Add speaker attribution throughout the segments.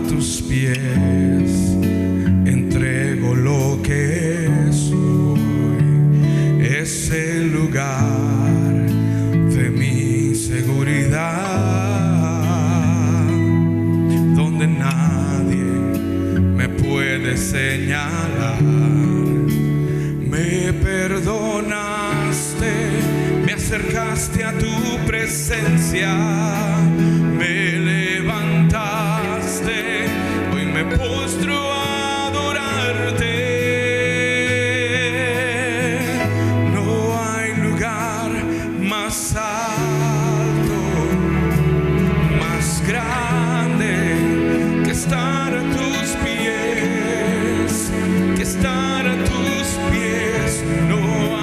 Speaker 1: tus pies entrego lo que soy. Es el lugar de mi seguridad, donde nadie me puede señalar. Me perdonaste, me acercaste a tu presencia, me levantaste, hoy me postro a adorarte. No hay lugar más alto, más grande que estar a tus pies, que estar a tus pies. No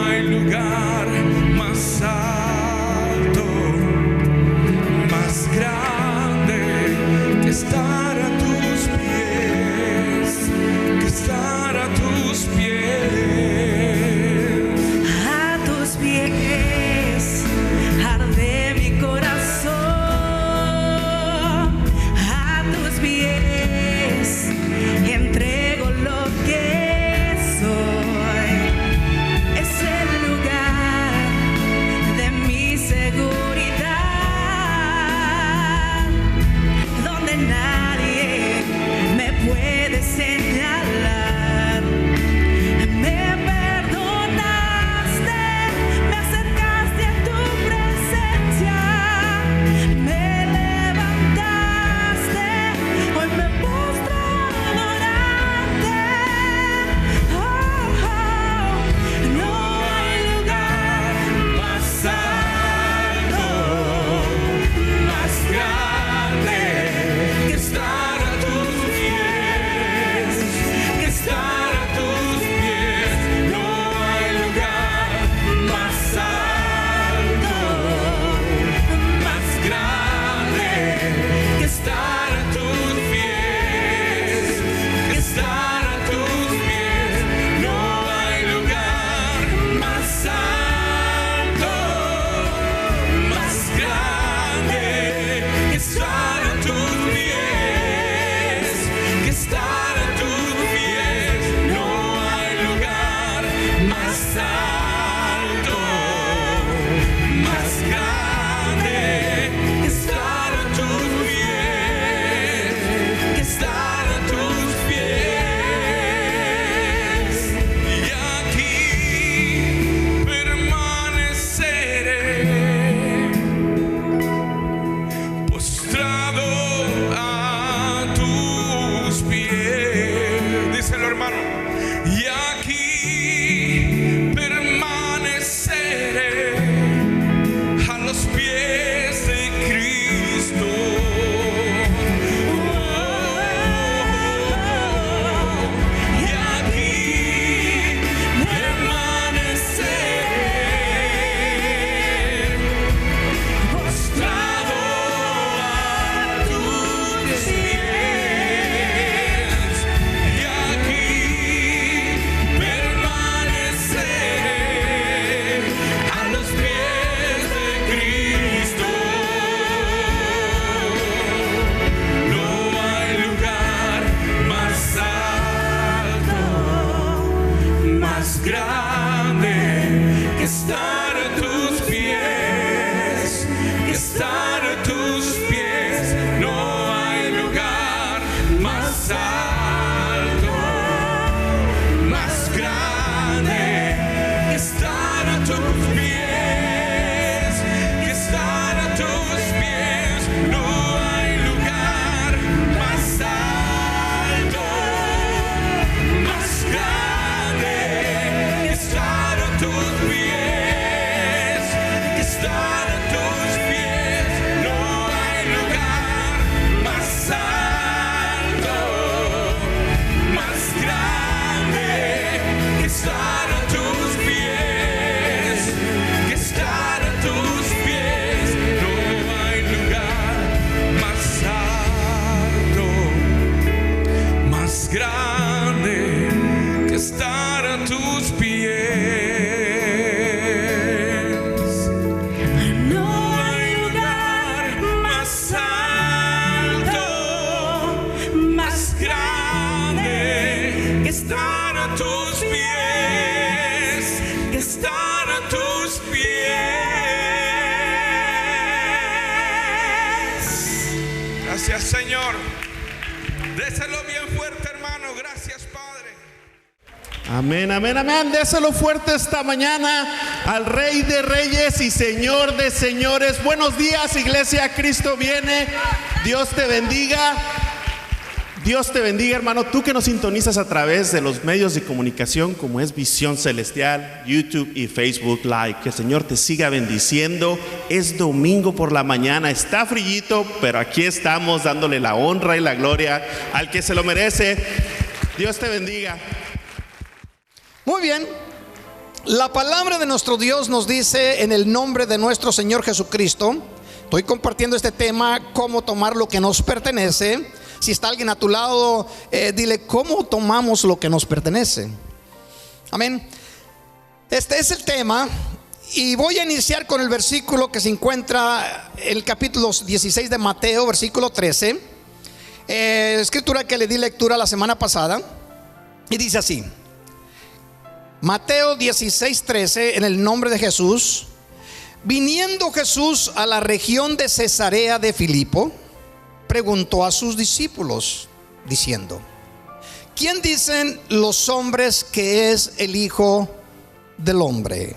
Speaker 1: hay lugar más alto, más grande que estar a tus pies, que estar a tus pies.
Speaker 2: A tus pies arde mi corazón, a tus pies entrego lo que soy. Es el lugar de mi seguridad, donde nadie
Speaker 1: estar a tus pies, estar a tus pies. Gracias, Señor. Déselo bien fuerte, hermano. Gracias, Padre.
Speaker 3: Amén, amén, amén. Déselo fuerte esta mañana al Rey de Reyes y Señor de Señores. Buenos días, iglesia. Cristo viene. Dios te bendiga. Dios te bendiga, hermano. Tú que nos sintonizas a través de los medios de comunicación como es Visión Celestial, YouTube y Facebook Live. Que el Señor te siga bendiciendo. Es domingo por la mañana. Está frillito, pero aquí estamos dándole la honra y la gloria al que se lo merece. Dios te bendiga.
Speaker 4: Muy bien. La palabra de nuestro Dios nos dice, en el nombre de nuestro Señor Jesucristo, estoy compartiendo este tema, cómo tomar lo que nos pertenece. Si está alguien a tu lado, dile, ¿cómo tomamos lo que nos pertenece? Amén. Este es el tema. Y voy a iniciar con el versículo que se encuentra en el capítulo 16 de Mateo, versículo 13. Escritura que le di lectura la semana pasada. Y dice así: Mateo 16:13, en el nombre de Jesús. Viniendo Jesús a la región de Cesarea de Filipo, preguntó a sus discípulos, diciendo: ¿quién dicen los hombres que es el Hijo del Hombre?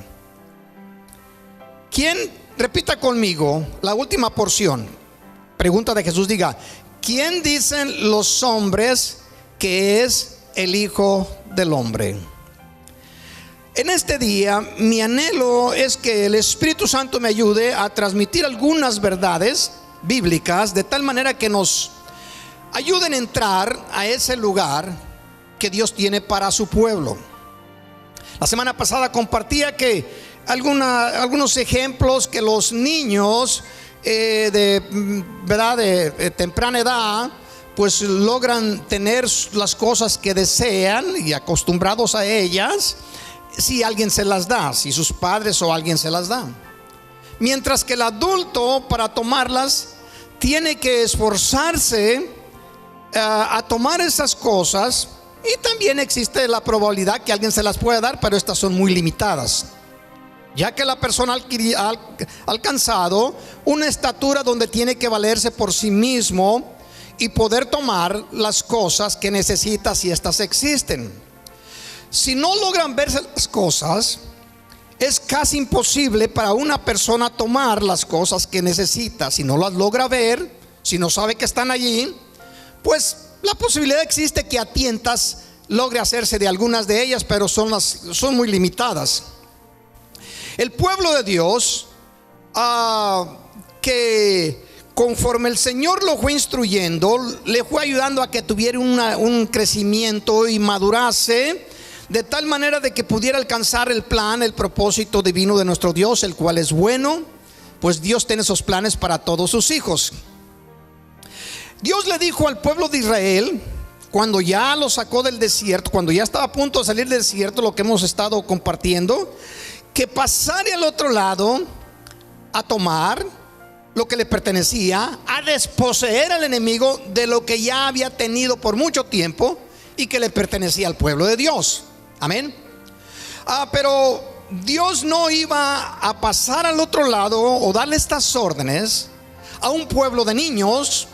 Speaker 4: ¿Quién? Repita conmigo la última porción. Pregunta de Jesús, diga: ¿quién dicen los hombres que es el Hijo del Hombre? En este día, mi anhelo es que el Espíritu Santo me ayude a transmitir algunas verdades bíblicas de tal manera que nos ayuden a entrar a ese lugar que Dios tiene para su pueblo. La semana pasada compartía que algunos ejemplos que los niños de temprana edad pues logran tener las cosas que desean y acostumbrados a ellas, si alguien se las da, si sus padres o alguien se las da. Mientras que el adulto, para tomarlas, tiene que esforzarse a tomar esas cosas. Y también existe la probabilidad que alguien se las pueda dar, pero estas son muy limitadas, ya que la persona ha alcanzado una estatura donde tiene que valerse por sí mismo y poder tomar las cosas que necesita, si estas existen. Si no logran verse las cosas, es casi imposible para una persona tomar las cosas que necesita. Si no las logra ver, si no sabe que están allí, pues la posibilidad existe que a tientas logre hacerse de algunas de ellas, pero son muy limitadas. El pueblo de Dios, que conforme el Señor lo fue instruyendo, le fue ayudando a que tuviera un crecimiento y madurase, de tal manera de que pudiera alcanzar el plan, el propósito divino de nuestro Dios, el cual es bueno, pues Dios tiene esos planes para todos sus hijos. Dios le dijo al pueblo de Israel, cuando ya lo sacó del desierto, cuando ya estaba a punto de salir del desierto, lo que hemos estado compartiendo, que pasara al otro lado a tomar lo que le pertenecía, a desposeer al enemigo de lo que ya había tenido por mucho tiempo y que le pertenecía al pueblo de Dios. Amén. Pero Dios no iba a pasar al otro lado o darle estas órdenes a un pueblo de niños,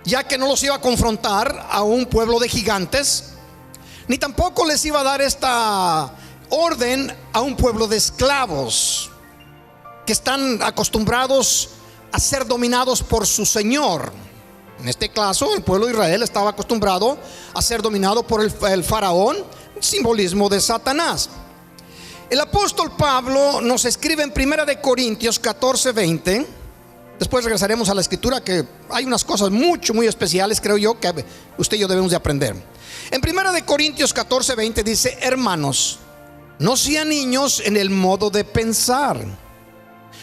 Speaker 4: ya que no los iba a confrontar a un pueblo de gigantes, ni tampoco les iba a dar esta orden a un pueblo de esclavos que están acostumbrados a ser dominados por su señor. En este caso, el pueblo de Israel estaba acostumbrado a ser dominado por el faraón, simbolismo de Satanás. El apóstol Pablo nos escribe en 1 Corintios 14:20. Después regresaremos a la escritura, que hay unas cosas muy especiales, creo yo, que usted y yo debemos de aprender. En 1 Corintios 14:20 dice: hermanos, no sean niños en el modo de pensar,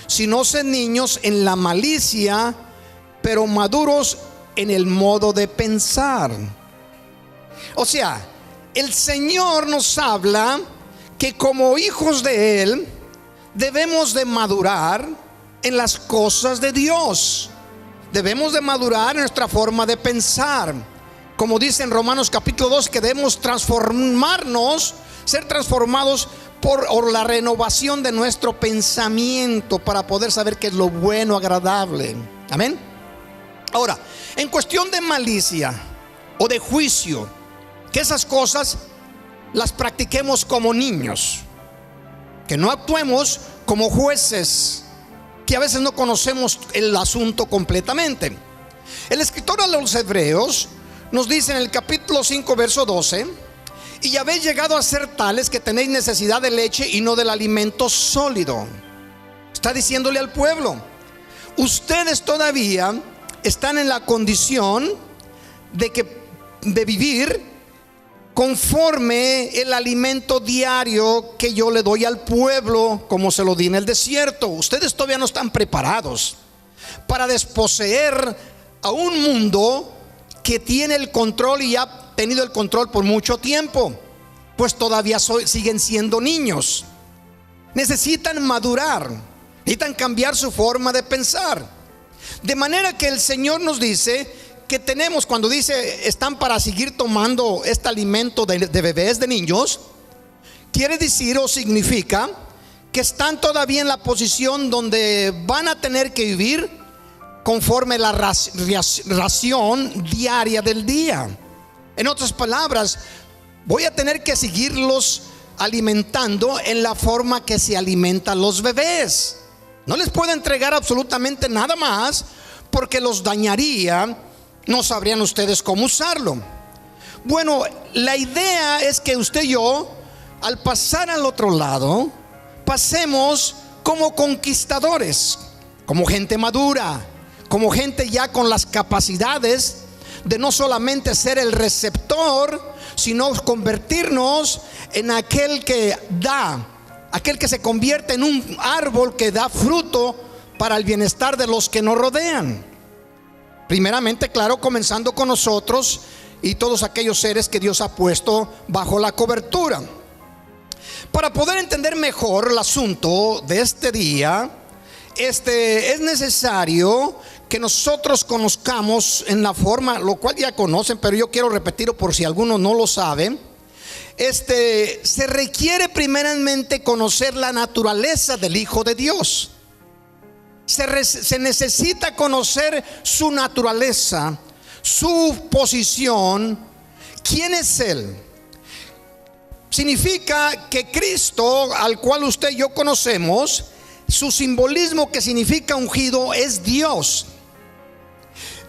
Speaker 4: sino sean niños en la malicia, pero maduros en el modo de pensar. O sea, el Señor nos habla que como hijos de Él debemos de madurar en las cosas de Dios. Debemos de madurar en nuestra forma de pensar. como dice en Romanos capítulo 2, que debemos transformarnos, ser transformados por la renovación de nuestro pensamiento para poder saber qué es lo bueno, agradable. Amén. Ahora, en cuestión de malicia o de juicio, que esas cosas las practiquemos como niños, que no actuemos como jueces, que a veces no conocemos el asunto completamente. El escritor a los Hebreos nos dice en el capítulo 5 verso 12: y habéis llegado a ser tales que tenéis necesidad de leche y no del alimento sólido. Está diciéndole al pueblo: ustedes todavía están en la condición de vivir conforme el alimento diario que yo le doy al pueblo, como se lo di en el desierto. Ustedes todavía no están preparados para desposeer a un mundo que tiene el control y ha tenido el control por mucho tiempo, pues todavía siguen siendo niños. Necesitan madurar, necesitan cambiar su forma de pensar. De manera que el Señor nos dice que tenemos, cuando dice están para seguir tomando este alimento de bebés, de niños, quiere decir o significa que están todavía en la posición donde van a tener que vivir conforme la ración diaria del día. En otras palabras, voy a tener que seguirlos alimentando en la forma que se alimentan los bebés. No les puedo entregar absolutamente nada más, porque los dañaría. No sabrían ustedes cómo usarlo. Bueno, la idea es que usted y yo, al pasar al otro lado, pasemos como conquistadores, como gente madura, como gente ya con las capacidades de no solamente ser el receptor, sino convertirnos en aquel que da, aquel que se convierte en un árbol que da fruto para el bienestar de los que nos rodean. Primeramente, claro, comenzando con nosotros y todos aquellos seres que Dios ha puesto bajo la cobertura. Para poder entender mejor el asunto de este día, es necesario que nosotros conozcamos en la forma, lo cual ya conocen, pero yo quiero repetirlo por si alguno no lo sabe. Se requiere primeramente conocer la naturaleza del Hijo de Dios. Se necesita conocer su naturaleza, su posición, quién es Él. Significa que Cristo, al cual usted y yo conocemos, su simbolismo, que significa ungido, es Dios.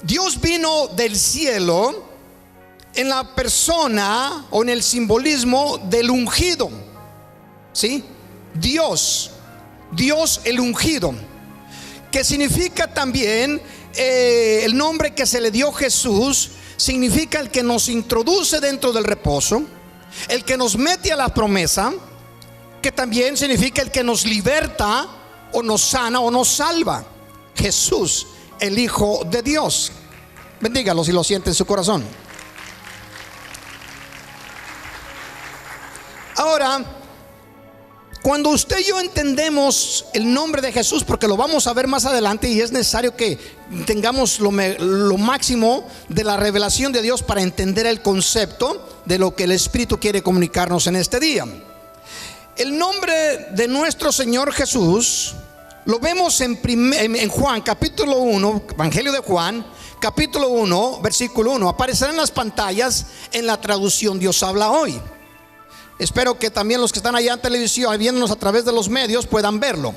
Speaker 4: Dios vino del cielo en la persona o en el simbolismo del ungido. ¿Sí? Dios el ungido, que significa también el nombre que se le dio Jesús, significa el que nos introduce dentro del reposo, el que nos mete a la promesa, que también significa el que nos liberta o nos sana o nos salva. Jesús, el Hijo de Dios. Bendígalo si lo siente en su corazón. Ahora, cuando usted y yo entendemos el nombre de Jesús, porque lo vamos a ver más adelante, y es necesario que tengamos lo máximo de la revelación de Dios para entender el concepto de lo que el Espíritu quiere comunicarnos en este día. El nombre de nuestro Señor Jesús lo vemos en Juan capítulo 1, Evangelio de Juan capítulo 1 versículo 1. Aparecerá en las pantallas en la traducción Dios habla hoy. Espero que también los que están allá en televisión, viéndonos a través de los medios, puedan verlo.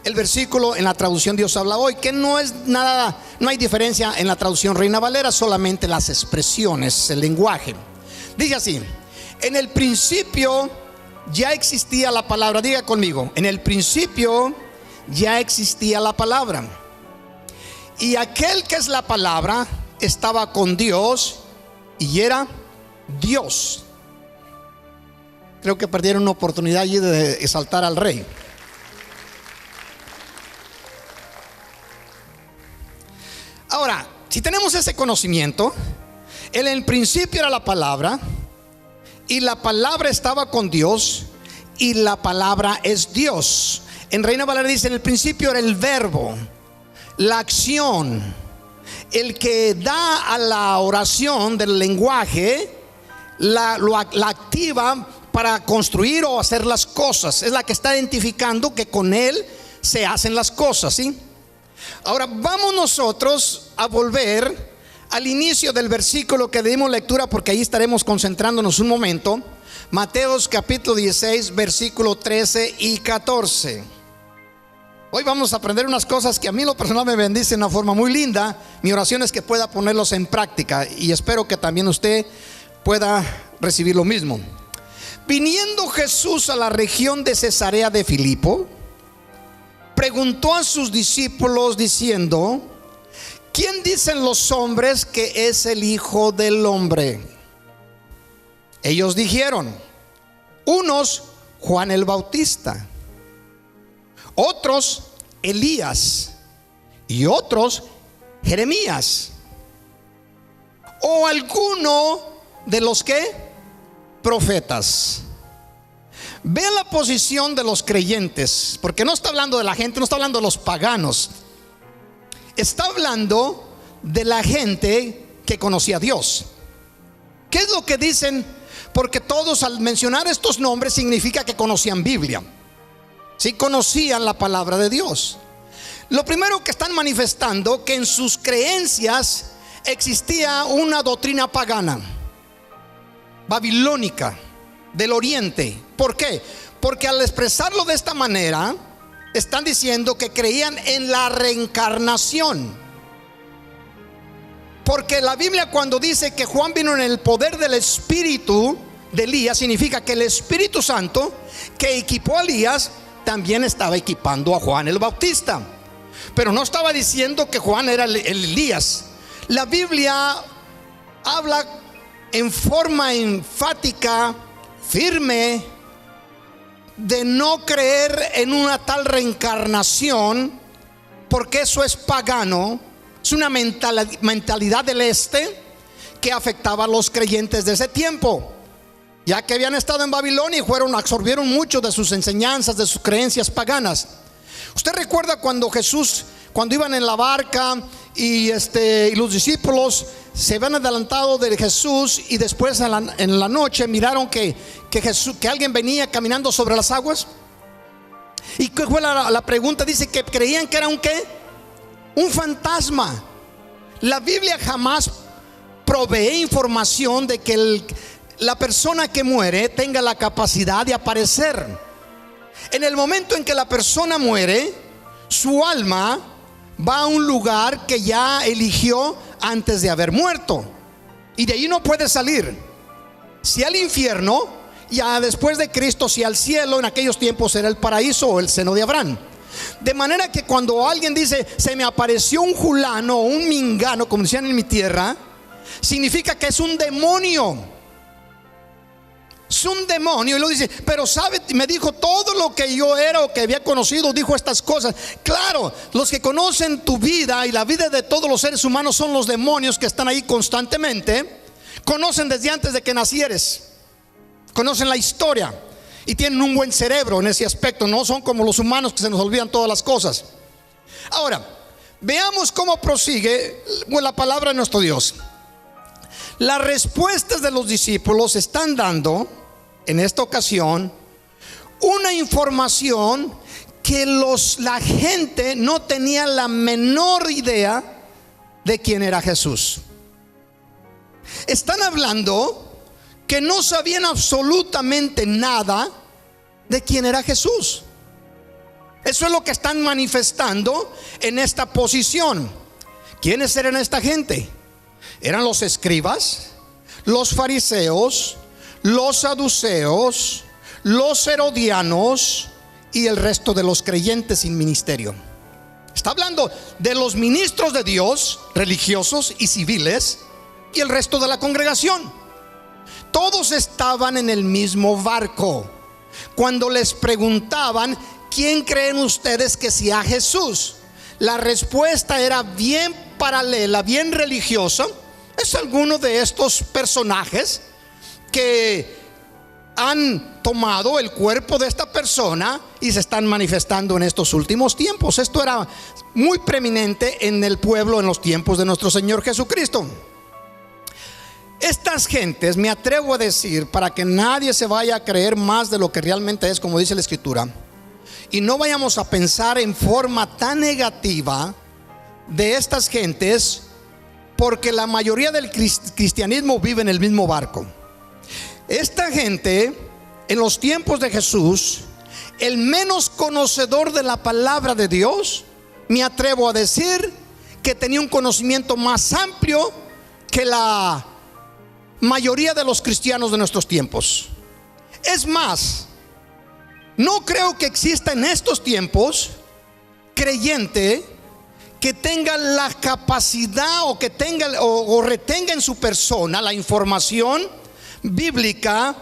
Speaker 4: El versículo en la traducción Dios habla hoy, que no es nada, no hay diferencia en la traducción Reina Valera, solamente las expresiones, el lenguaje. Dice así: en el principio ya existía la palabra. Diga conmigo: en el principio ya existía la palabra, y aquel que es la palabra estaba con Dios y era Dios. Creo que perdieron una oportunidad allí de exaltar al Rey. Ahora, si tenemos ese conocimiento, en el principio era la palabra, y la palabra estaba con Dios, y la palabra es Dios. En Reina Valera dice: en el principio era el verbo, la acción, el que da a la oración del lenguaje, la activa para construir o hacer las cosas. Es la que está identificando que con él se hacen las cosas, ¿sí? Ahora vamos nosotros a volver al inicio del versículo que dimos lectura, porque ahí estaremos concentrándonos un momento. Mateos capítulo 16, versículo 13 y 14. Hoy vamos a aprender unas cosas que a mí lo personal me bendicen de una forma muy linda. Mi oración es que pueda ponerlos en práctica, y espero que también usted pueda recibir lo mismo. Viniendo Jesús a la región de Cesarea de Filipo, preguntó a sus discípulos diciendo: ¿quién dicen los hombres que es el Hijo del Hombre? Ellos dijeron: unos, Juan el Bautista; otros, Elías; y otros, Jeremías; o alguno de los que profetas. Vean la posición de los creyentes, porque no está hablando de la gente, no está hablando de los paganos, está hablando de la gente que conocía a Dios. ¿Qué es lo que dicen? Porque todos, al mencionar estos nombres, significa que conocían Biblia, sí, conocían la palabra de Dios. Lo primero que están manifestando, que en sus creencias existía una doctrina pagana, babilónica, del oriente. ¿Por qué? Porque al expresarlo de esta manera, están diciendo que creían en la reencarnación. Porque la Biblia, cuando dice que Juan vino en el poder del espíritu de Elías, significa que el Espíritu Santo que equipó a Elías también estaba equipando a Juan el Bautista. Pero no estaba diciendo que Juan era el Elías. La Biblia habla en forma enfática, firme, de no creer en una tal reencarnación, porque eso es pagano. Es una mentalidad del este que afectaba a los creyentes de ese tiempo, ya que habían estado en Babilonia y absorbieron mucho de sus enseñanzas, de sus creencias paganas. Usted recuerda cuando iban en la barca y los discípulos se habían adelantado de Jesús, y después en la noche miraron que alguien venía caminando sobre las aguas. ¿Y qué fue la pregunta? Dice que creían que era un fantasma. La Biblia jamás provee información de que la persona que muere tenga la capacidad de aparecer. En el momento en que la persona muere, su alma va a un lugar que ya eligió antes de haber muerto, y de ahí no puede salir. Si al infierno, ya después de Cristo; si al cielo, en aquellos tiempos era el paraíso o el seno de Abraham. De manera que cuando alguien dice: se me apareció un fulano o un mingano, como decían en mi tierra, significa que es un demonio. Es un demonio. Y lo dice: pero sabe, me dijo todo lo que yo era o que había conocido, dijo estas cosas. Claro, los que conocen tu vida y la vida de todos los seres humanos son los demonios que están ahí constantemente. Conocen desde antes de que nacieres, conocen la historia y tienen un buen cerebro en ese aspecto. No son como los humanos, que se nos olvidan todas las cosas. Ahora, veamos cómo prosigue la palabra de nuestro Dios. Las respuestas de los discípulos están dando en esta ocasión una información que la gente no tenía la menor idea de quién era Jesús. Están hablando que no sabían absolutamente nada de quién era Jesús. Eso es lo que están manifestando en esta posición. ¿Quiénes eran esta gente? Eran los escribas, los fariseos, los saduceos, los herodianos y el resto de los creyentes sin ministerio. Está hablando de los ministros de Dios, religiosos y civiles, y el resto de la congregación. Todos estaban en el mismo barco. Cuando les preguntaban: ¿quién creen ustedes que sea Jesús?, la respuesta era bien paralela, bien religiosa. Es alguno de estos personajes que han tomado el cuerpo de esta persona y se están manifestando en estos últimos tiempos. Esto era muy preeminente en el pueblo en los tiempos de nuestro Señor Jesucristo. Estas gentes, me atrevo a decir, para que nadie se vaya a creer más de lo que realmente es, como dice la Escritura, y no vayamos a pensar en forma tan negativa de estas gentes, porque la mayoría del cristianismo vive en el mismo barco. Esta gente, en los tiempos de Jesús, el menos conocedor de la palabra de Dios, me atrevo a decir que tenía un conocimiento más amplio que la mayoría de los cristianos de nuestros tiempos. Es más, no creo que exista en estos tiempos creyente que tenga la capacidad o que tenga o retenga en su persona la información bíblica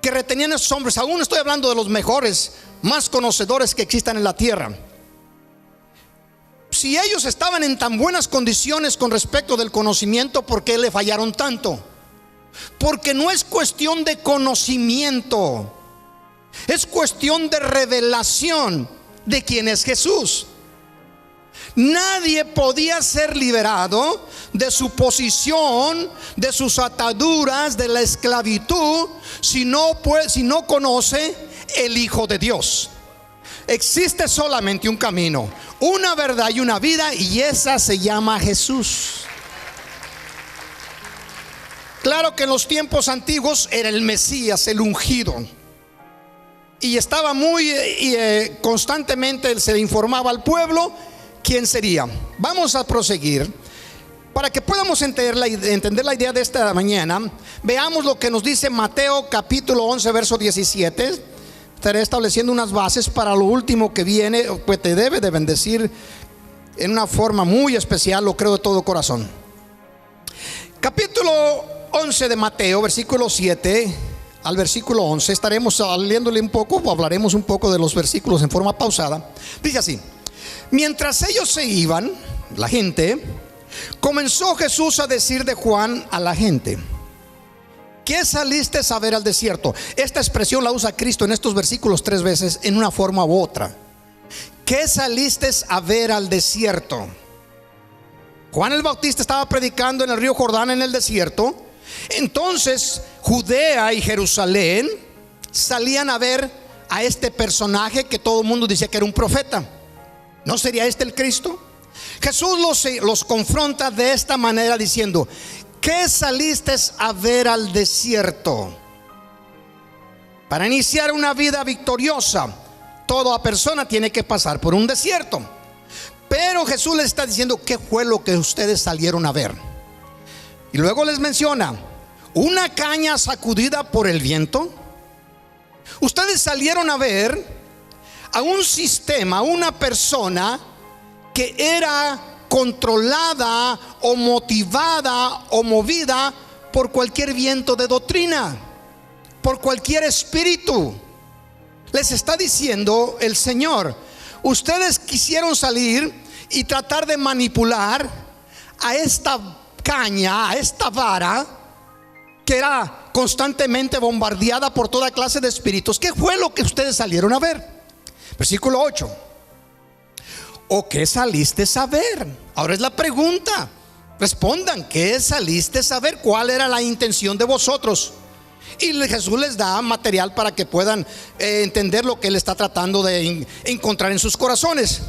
Speaker 4: que retenían esos hombres. Aún estoy hablando de los mejores, más conocedores que existan en la tierra. Si ellos estaban en tan buenas condiciones con respecto del conocimiento, ¿por qué le fallaron tanto? Porque no es cuestión de conocimiento, es cuestión de revelación de quién es Jesús. Nadie podía ser liberado de su posición, de sus ataduras, de la esclavitud, si no conoce el Hijo de Dios. Existe solamente un camino, una verdad y una vida, y esa se llama Jesús. Claro que en los tiempos antiguos era el Mesías, el ungido, y estaba muy constantemente se le informaba al pueblo quién sería. Vamos a proseguir para que podamos entender la idea de esta mañana. Veamos lo que nos dice Mateo capítulo 11 verso 17. Estaré estableciendo unas bases para lo último que viene, pues te debe de bendecir en una forma muy especial, lo creo de todo corazón. Capítulo 11 de Mateo, versículo 7 al versículo 11. Estaremos leyéndole un poco, o hablaremos un poco de los versículos en forma pausada. Dice así: mientras ellos se iban, la gente, comenzó Jesús a decir de Juan a la gente: ¿qué saliste a ver al desierto? Esta expresión la usa Cristo en estos versículos 3 veces en una forma u otra. ¿Qué saliste a ver al desierto? Juan el Bautista estaba predicando en el río Jordán en el desierto. Entonces Judea y Jerusalén salían a ver a este personaje que todo el mundo decía que era un profeta. ¿No sería este el Cristo? Jesús los confronta de esta manera diciendo: ¿qué saliste a ver al desierto? Para iniciar una vida victoriosa, toda persona tiene que pasar por un desierto. Pero Jesús les está diciendo: ¿qué fue lo que ustedes salieron a ver? Y luego les menciona: ¿una caña sacudida por el viento? Ustedes salieron a ver a un sistema, una persona que era controlada o motivada o movida por cualquier viento de doctrina, por cualquier espíritu. Les está diciendo el Señor: ustedes quisieron salir y tratar de manipular a esta caña, a esta vara que era constantemente bombardeada por toda clase de espíritus. ¿Qué fue lo que ustedes salieron a ver? Versículo 8: ¿o qué saliste a ver? Ahora es la pregunta. Respondan: ¿qué saliste a ver? ¿Cuál era la intención de vosotros? Y Jesús les da material para que puedan entender lo que Él está tratando de encontrar en sus corazones.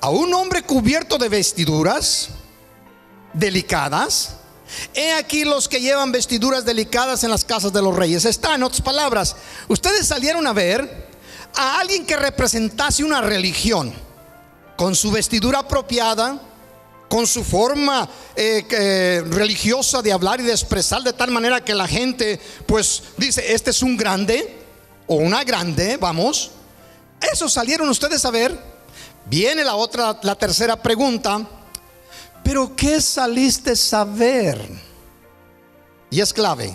Speaker 4: A un hombre cubierto de vestiduras delicadas. He aquí los que llevan vestiduras delicadas en las casas de los reyes. Está, en otras palabras, ustedes salieron a ver a alguien que representase una religión, con su vestidura apropiada, con su forma religiosa de hablar y de expresar, de tal manera que la gente pues dice: este es un grande o una grande, vamos. Eso salieron ustedes a ver. Viene la tercera pregunta: ¿pero qué saliste a ver? Y es clave,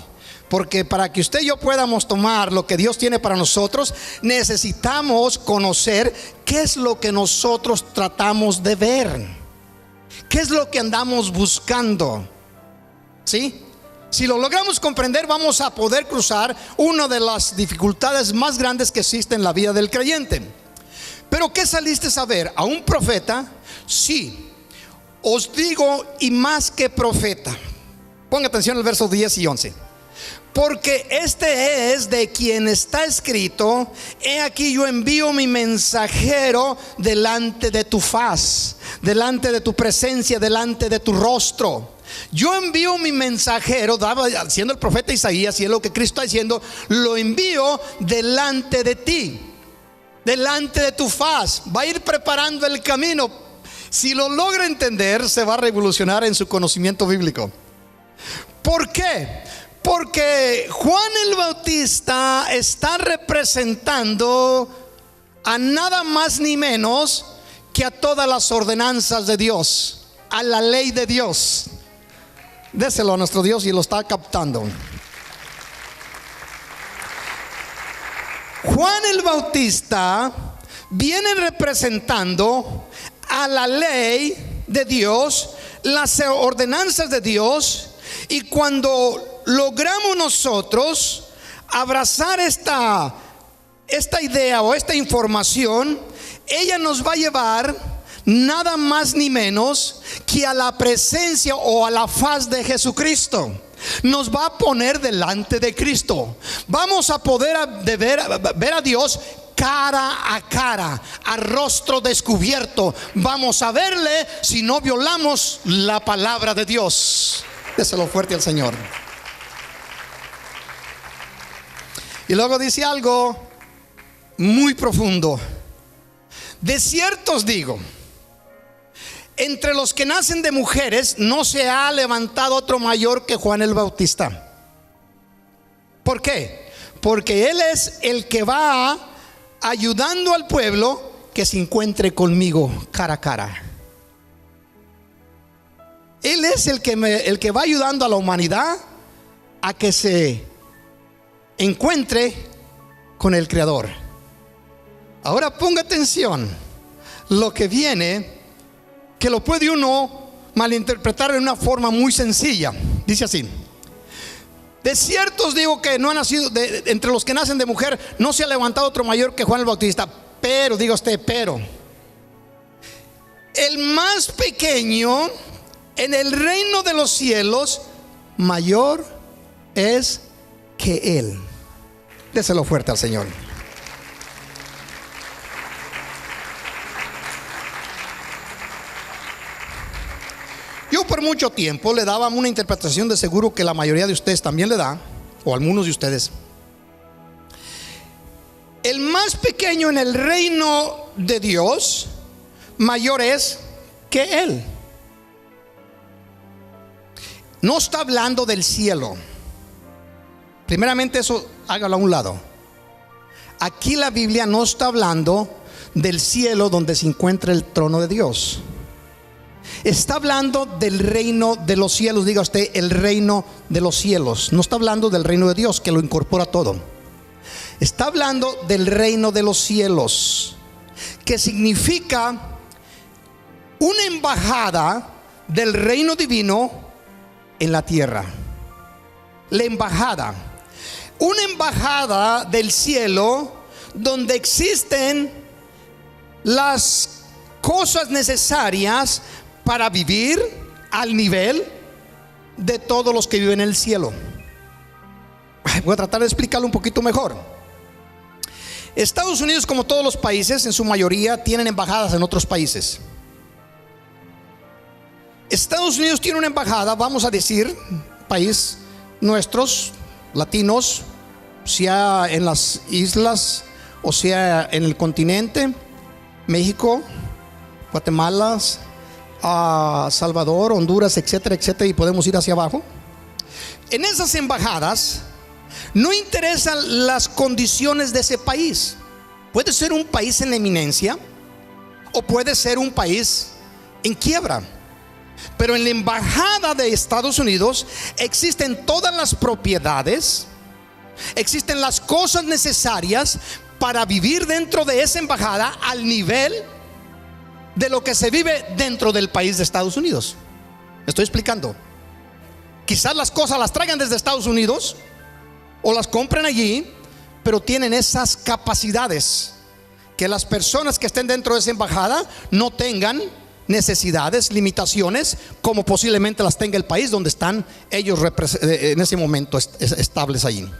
Speaker 4: porque para que usted y yo podamos tomar lo que Dios tiene para nosotros, necesitamos conocer qué es lo que nosotros tratamos de ver, qué es lo que andamos buscando. ¿Sí? Si lo logramos comprender, vamos a poder cruzar una de las dificultades más grandes que existe en la vida del creyente. Pero ¿qué saliste a ver? ¿A un profeta? Sí, os digo, y más que profeta. Ponga atención al verso 10 y 11. Porque este es de quien está escrito: he aquí yo envío mi mensajero delante de tu faz, delante de tu presencia, delante de tu rostro. Yo envío mi mensajero, siendo el profeta Isaías, y es lo que Cristo está diciendo, lo envío delante de ti, delante de tu faz. Va a ir preparando el camino. Si lo logra entender, se va a revolucionar en su conocimiento bíblico. ¿Por qué? Porque Juan el Bautista está representando a nada más ni menos que a todas las ordenanzas de Dios, a la ley de Dios. Déselo a nuestro Dios y lo está captando. Juan el Bautista viene representando a la ley de Dios, las ordenanzas de Dios. Y cuando logramos nosotros abrazar esta idea o esta información, ella nos va a llevar nada más ni menos que a la presencia o a la faz de Jesucristo. Nos va a poner delante de Cristo. Vamos a poder ver a Dios cara a cara, a rostro descubierto. Vamos a verle si no violamos la palabra de Dios. Déselo fuerte al Señor. Y luego dice algo muy profundo: de cierto os digo, entre los que nacen de mujeres no se ha levantado otro mayor que Juan el Bautista. ¿Por qué? Porque él es el que va ayudando al pueblo que se encuentre conmigo cara a cara. Él es el que va ayudando a la humanidad a que se encuentre con el Creador. Ahora ponga atención lo que viene, que lo puede uno malinterpretar de una forma muy sencilla. Dice así: de cierto os digo que no ha nacido entre los que nacen de mujer no se ha levantado otro mayor que Juan el Bautista. Pero, diga usted, pero el más pequeño en el reino de los cielos mayor es que él. Déselo fuerte al Señor. Yo por mucho tiempo le daba una interpretación, de seguro que la mayoría de ustedes también le da, o algunos de ustedes. El más pequeño en el reino de Dios mayor es que él. No está hablando del cielo. Primeramente eso hágalo a un lado. Aquí la Biblia no está hablando del cielo donde se encuentra el trono de Dios. Está hablando del reino de los cielos. Diga usted, el reino de los cielos. No está hablando del reino de Dios, que lo incorpora todo. Está hablando del reino de los cielos, que significa una embajada del reino divino en la tierra. La embajada, una embajada del cielo donde existen las cosas necesarias para vivir al nivel de todos los que viven en el cielo. Voy a tratar de explicarlo un poquito mejor. Estados Unidos, como todos los países, en su mayoría tienen embajadas en otros países. Estados Unidos tiene una embajada, vamos a decir, país nuestros, latinos, sea en las islas o sea en el continente, México, Guatemala, Salvador, Honduras, etcétera, etcétera, y podemos ir hacia abajo. En esas embajadas no interesan las condiciones de ese país. Puede ser un país en eminencia o puede ser un país en quiebra. Pero en la embajada de Estados Unidos existen todas las propiedades, existen las cosas necesarias para vivir dentro de esa embajada al nivel de lo que se vive dentro del país de Estados Unidos. ¿Me estoy explicando? quizás las cosas las traigan desde Estados Unidos o las compren allí, pero tienen esas capacidades que las personas que estén dentro de esa embajada no tengan necesidades, limitaciones, como posiblemente las tenga el país donde están ellos en ese momento estables allí.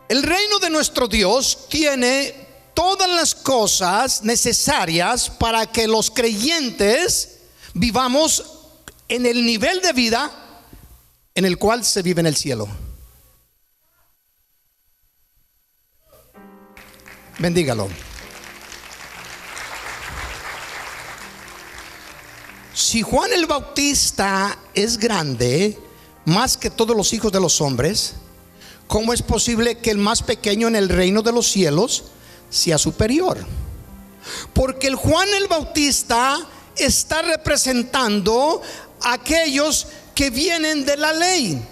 Speaker 4: El reino de nuestro Dios tiene todas las cosas necesarias para que los creyentes vivamos en el nivel de vida en el cual se vive en el cielo. Bendígalo. Si Juan el Bautista es grande más que todos los hijos de los hombres, ¿cómo es posible que el más pequeño en el reino de los cielos sea superior? Porque el Juan el Bautista está representando a aquellos que vienen de la ley.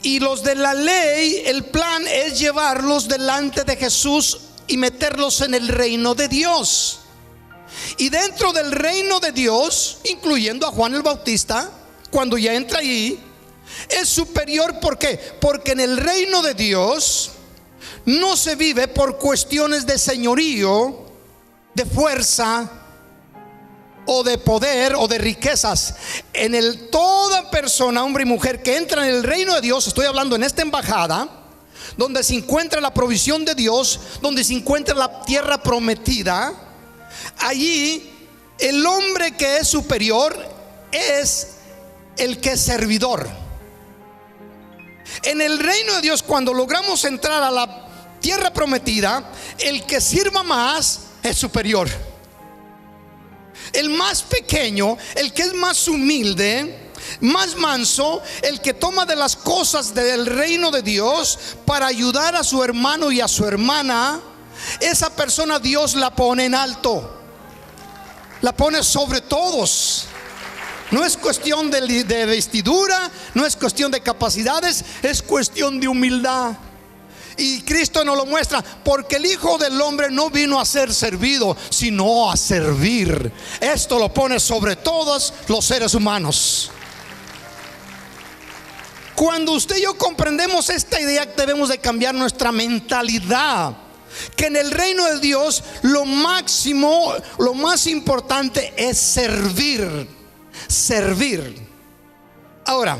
Speaker 4: Y los de la ley, el plan es llevarlos delante de Jesús y meterlos en el reino de Dios. Y dentro del reino de Dios, incluyendo a Juan el Bautista, cuando ya entra allí, es superior. ¿Por qué? Porque en el reino de Dios no se vive por cuestiones de señorío, de fuerza o de poder o de riquezas. Toda persona, hombre y mujer que entra en el reino de Dios, estoy hablando en esta embajada, donde se encuentra la provisión de Dios, donde se encuentra la tierra prometida, allí el hombre que es superior es el que es servidor. En el reino de Dios, cuando logramos entrar a la tierra prometida, el que sirva más es superior. El más pequeño, el que es más humilde, más manso, el que toma de las cosas del reino de Dios para ayudar a su hermano y a su hermana, esa persona Dios la pone en alto, la pone sobre todos. No es cuestión de vestidura, no es cuestión de capacidades, es cuestión de humildad. Y Cristo nos lo muestra, porque el Hijo del Hombre no vino a ser servido, sino a servir. Esto lo pone sobre todos los seres humanos. Cuando usted y yo comprendemos esta idea, debemos de cambiar nuestra mentalidad. Que en el reino de Dios lo máximo, lo más importante es servir. Servir. Ahora,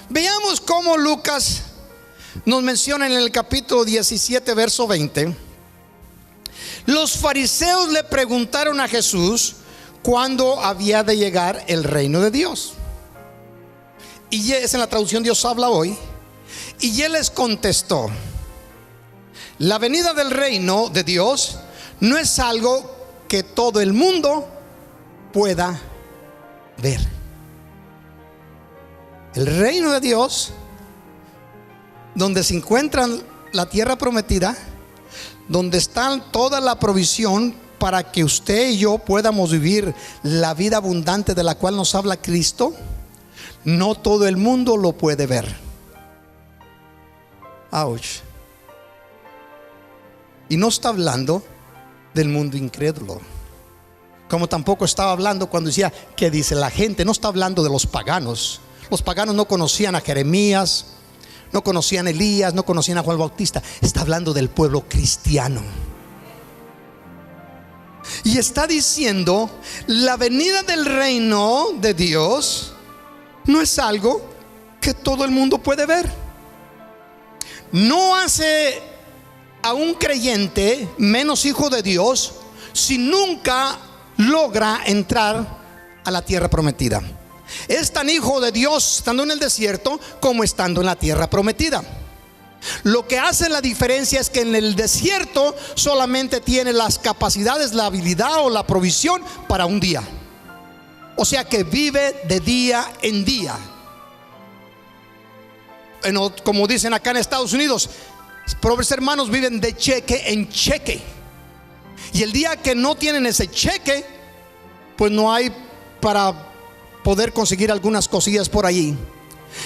Speaker 4: veamos cómo Lucas nos menciona en el capítulo 17, verso 20. Los fariseos le preguntaron a Jesús cuándo había de llegar el reino de Dios. Y es en la traducción Dios habla hoy. Y él les contestó: la venida del reino de Dios no es algo que todo el mundo pueda ver. El reino de Dios, donde se encuentra la tierra prometida, donde está toda la provisión para que usted y yo podamos vivir la vida abundante de la cual nos habla Cristo, no todo el mundo lo puede ver. Ouch. Y no está hablando del mundo incrédulo, como tampoco estaba hablando cuando decía que dice la gente. No está hablando de los paganos. Los paganos no conocían a Jeremías, no conocían a Elías, no conocían a Juan Bautista. Está hablando del pueblo cristiano. Y está diciendo: la venida del reino de Dios no es algo que todo el mundo puede ver. No hace a un creyente menos hijo de Dios si nunca logra entrar a la tierra prometida. Es tan hijo de Dios estando en el desierto como estando en la tierra prometida. Lo que hace la diferencia es que en el desierto solamente tiene las capacidades, la habilidad o la provisión para un día. O sea que vive de día en día. Como dicen acá en Estados Unidos, pobres hermanos viven de cheque en cheque. Y el día que no tienen ese cheque, pues no hay para poder conseguir algunas cosillas por allí.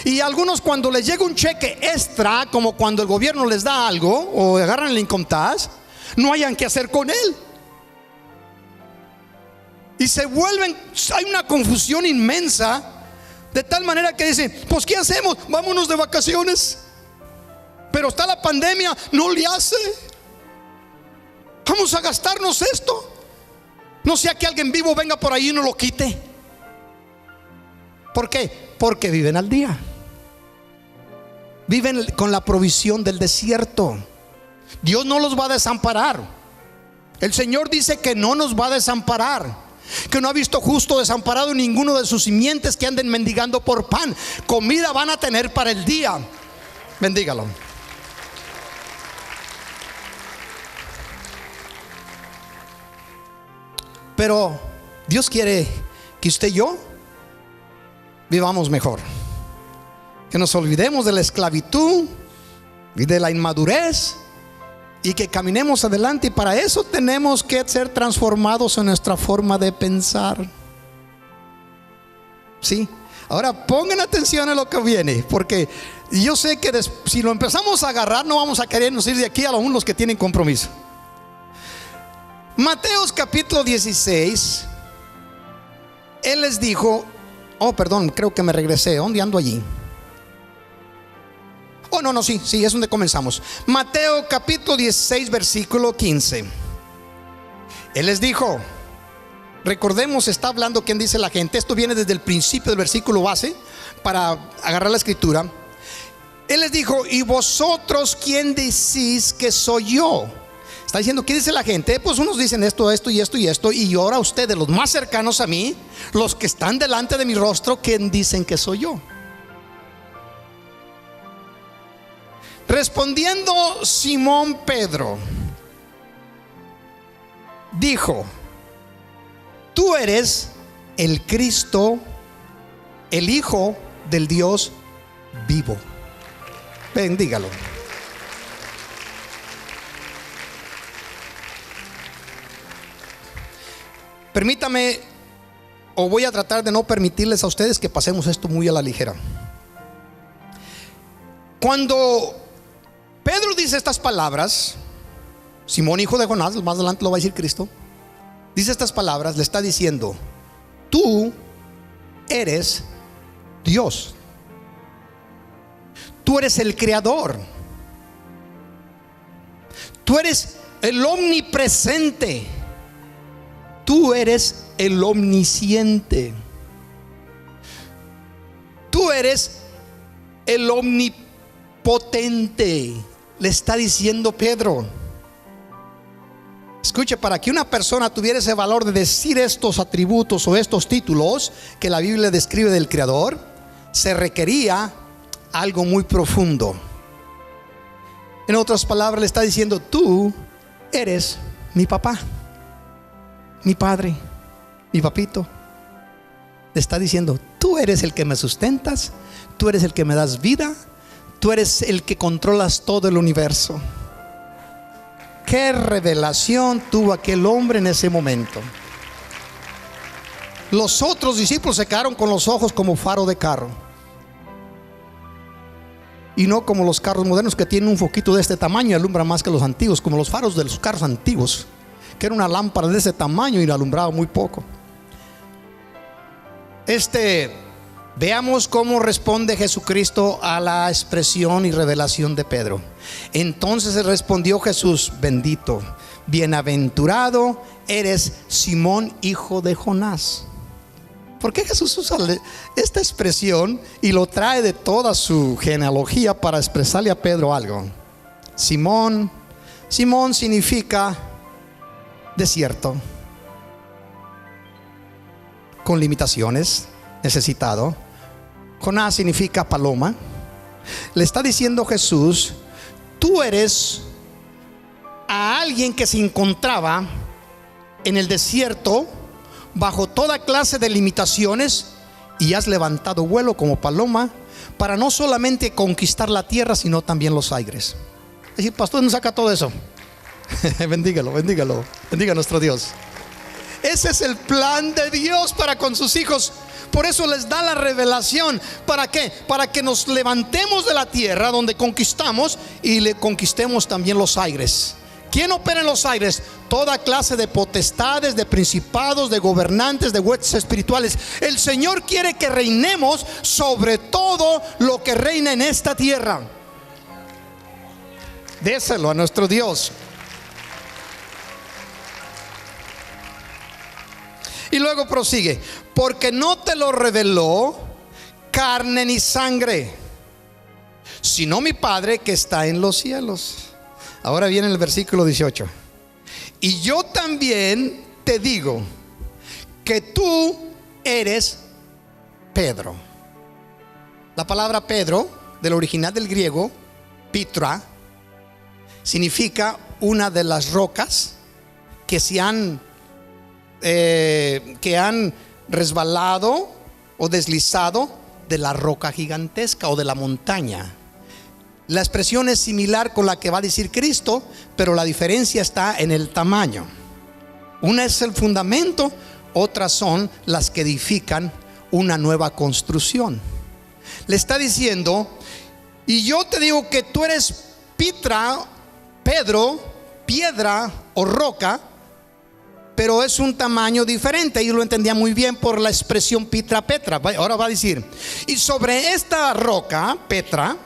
Speaker 4: Y algunos, cuando les llega un cheque extra, como cuando el gobierno les da algo o agarran el income tax, no hayan qué hacer con él. Y se vuelven, hay una confusión inmensa, De tal manera que dice, pues ¿qué hacemos? Vámonos de vacaciones. Pero está la pandemia, no le hace. Vamos a gastarnos esto. No sea que alguien vivo venga por ahí y no lo quite. ¿Por qué? Porque viven al día. Viven con la provisión del desierto. Dios no los va a desamparar. El Señor dice que no nos va a desamparar, que no ha visto justo desamparado ninguno de sus simientes que anden mendigando por pan. Comida van a tener para el día. Bendígalo. Pero Dios quiere que usted y yo vivamos mejor, que nos olvidemos de la esclavitud y de la inmadurez y que caminemos adelante. Y para eso tenemos que ser transformados en nuestra forma de pensar. Sí. Ahora pongan atención a lo que viene, porque yo sé que si lo empezamos a agarrar no vamos a querernos ir de aquí, aún los que tienen compromiso. Mateos capítulo 16. Él les dijo, creo que me regresé. ¿Dónde ando allí? Sí, es donde comenzamos. Mateo capítulo 16 versículo 15. Él les dijo, recordemos, está hablando quién dice la gente. Esto viene desde el principio del versículo base para agarrar la escritura. Él les dijo, ¿y vosotros quién decís que soy yo? Está diciendo, ¿qué dice la gente? Pues unos dicen esto, esto y esto y esto. Y ahora ustedes, los más cercanos a mí, los que están delante de mi rostro, ¿quién dicen que soy yo? Respondiendo Simón Pedro, dijo, tú eres el Cristo, el Hijo del Dios vivo. Bendígalo. Permítame, o voy a tratar de no permitirles a ustedes que pasemos esto muy a la ligera. Cuando Pedro dice estas palabras, Simón hijo de Jonás, más adelante lo va a decir Cristo, dice estas palabras, le está diciendo, tú eres Dios, tú eres el creador, tú eres el omnipresente, tú eres el omnisciente, tú eres el omnipotente. Le está diciendo Pedro. Escuche, para que una persona tuviera ese valor de decir estos atributos o estos títulos que la Biblia describe del Creador, se requería algo muy profundo. En otras palabras, le está diciendo, tú eres mi papá, mi padre, mi papito. Le está diciendo, tú eres el que me sustentas, tú eres el que me das vida, tú eres el que controlas todo el universo. Qué revelación tuvo aquel hombre en ese momento. Los otros discípulos se quedaron con los ojos como faro de carro, y no como los carros modernos que tienen un foquito de este tamaño y alumbran más que los antiguos, como los faros de los carros antiguos, que era una lámpara de ese tamaño y alumbraba muy poco. Veamos cómo responde Jesucristo a la expresión y revelación de Pedro. Entonces respondió Jesús, bendito, bienaventurado eres Simón, hijo de Jonás. ¿Por qué Jesús usa esta expresión y lo trae de toda su genealogía para expresarle a Pedro algo? Simón significa desierto, con limitaciones, necesitado. Jonás significa paloma. Le está diciendo Jesús, tú eres a alguien que se encontraba en el desierto bajo toda clase de limitaciones, y has levantado vuelo como paloma para no solamente conquistar la tierra, sino también los aires. Es decir, pastor, nos saca todo eso. Bendígalo, bendiga a nuestro Dios. Ese es el plan de Dios para con sus hijos. Por eso les da la revelación. ¿Para qué? Para que nos levantemos de la tierra donde conquistamos y le conquistemos también los aires. ¿Quién opera en los aires? Toda clase de potestades, de principados, de gobernantes, de huestes espirituales. El Señor quiere que reinemos sobre todo lo que reina en esta tierra. Déselo a nuestro Dios. Y luego prosigue: porque no te lo reveló carne ni sangre, sino mi Padre que está en los cielos. Ahora viene el versículo 18. Y yo también te digo que tú eres Pedro. La palabra Pedro, del original del griego, Pitra, significa una de las rocas que han resbalado o deslizado de la roca gigantesca o de la montaña. La expresión es similar con la que va a decir Cristo, pero la diferencia está en el tamaño. Una es el fundamento, otras son las que edifican una nueva construcción. Le está diciendo: y yo te digo que tú eres Pitra, Pedro, piedra o roca, pero es un tamaño diferente. Yo lo entendía muy bien por la expresión Pitra, Petra. Ahora va a decir: y sobre esta roca, Petra,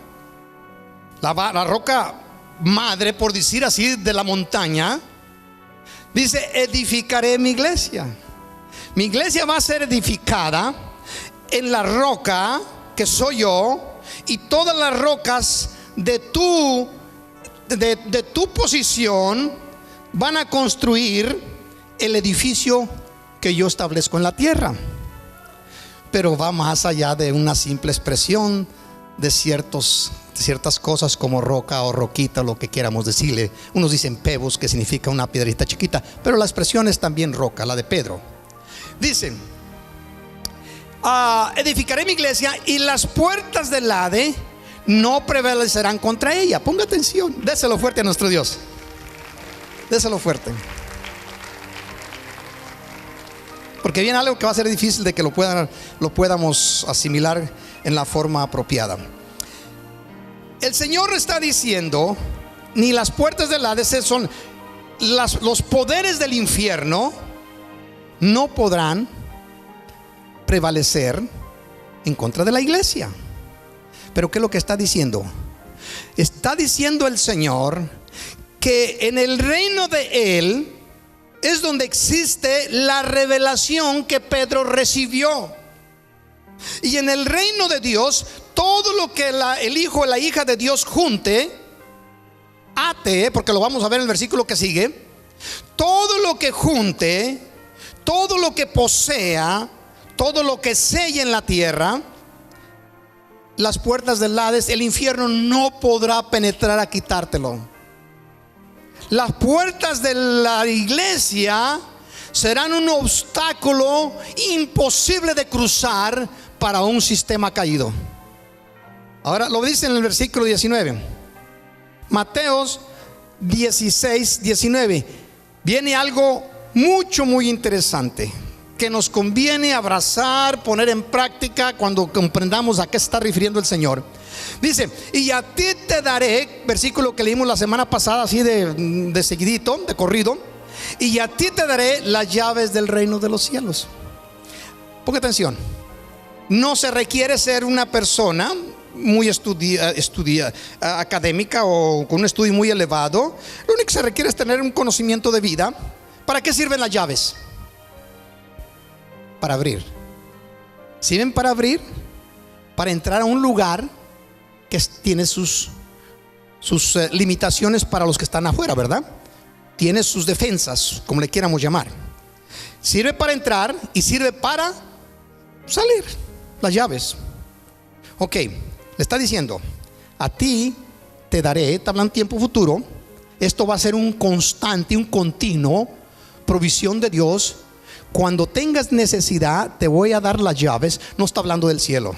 Speaker 4: la roca madre, por decir así, de la montaña, dice: edificaré mi iglesia. Mi iglesia va a ser edificada en la roca que soy yo, y todas las rocas de tu posición van a construir el edificio que yo establezco en la tierra. Pero va más allá de una simple expresión de ciertas cosas como roca o roquita, lo que queramos decirle. Unos dicen pebos, que significa una piedrita chiquita, pero la expresión es también roca, la de Pedro. Dicen: edificaré mi iglesia y las puertas del Hades no prevalecerán contra ella. Ponga atención, déselo fuerte a nuestro Dios. Déselo fuerte, porque viene algo que va a ser difícil de que lo podamos asimilar en la forma apropiada. El Señor está diciendo: ni las puertas del Hades, son los poderes del infierno, no podrán prevalecer en contra de la iglesia. Pero ¿qué es lo que está diciendo? Está diciendo el Señor que en el reino de Él es donde existe la revelación que Pedro recibió. Y en el reino de Dios, todo lo que el hijo o la hija de Dios junte, ate, porque lo vamos a ver en el versículo que sigue, todo lo que junte, todo lo que posea, todo lo que selle en la tierra, las puertas del Hades, el infierno no podrá penetrar a quitártelo. Las puertas de la iglesia serán un obstáculo imposible de cruzar para un sistema caído. Ahora lo dice en el versículo 19. Mateos 16, 19. Viene algo muy interesante que nos conviene abrazar, poner en práctica cuando comprendamos a qué se está refiriendo el Señor. Dice: y a ti te daré, versículo que leímos la semana pasada, así de seguidito, de corrido: y a ti te daré las llaves del reino de los cielos. Ponga atención. No se requiere ser una persona muy académica o con un estudio muy elevado. Lo único que se requiere es tener un conocimiento de vida. ¿Para qué sirven las llaves? Para abrir. Sirven para abrir, para entrar a un lugar que tiene sus limitaciones para los que están afuera, ¿verdad? Tiene sus defensas, como le quieramos llamar. Sirve para entrar y sirve para salir. Las llaves. Ok, le está diciendo: a ti te daré, está hablando tiempo futuro. Esto va a ser un constante, un continuo provisión de Dios. Cuando tengas necesidad, te voy a dar las llaves. No está hablando del cielo.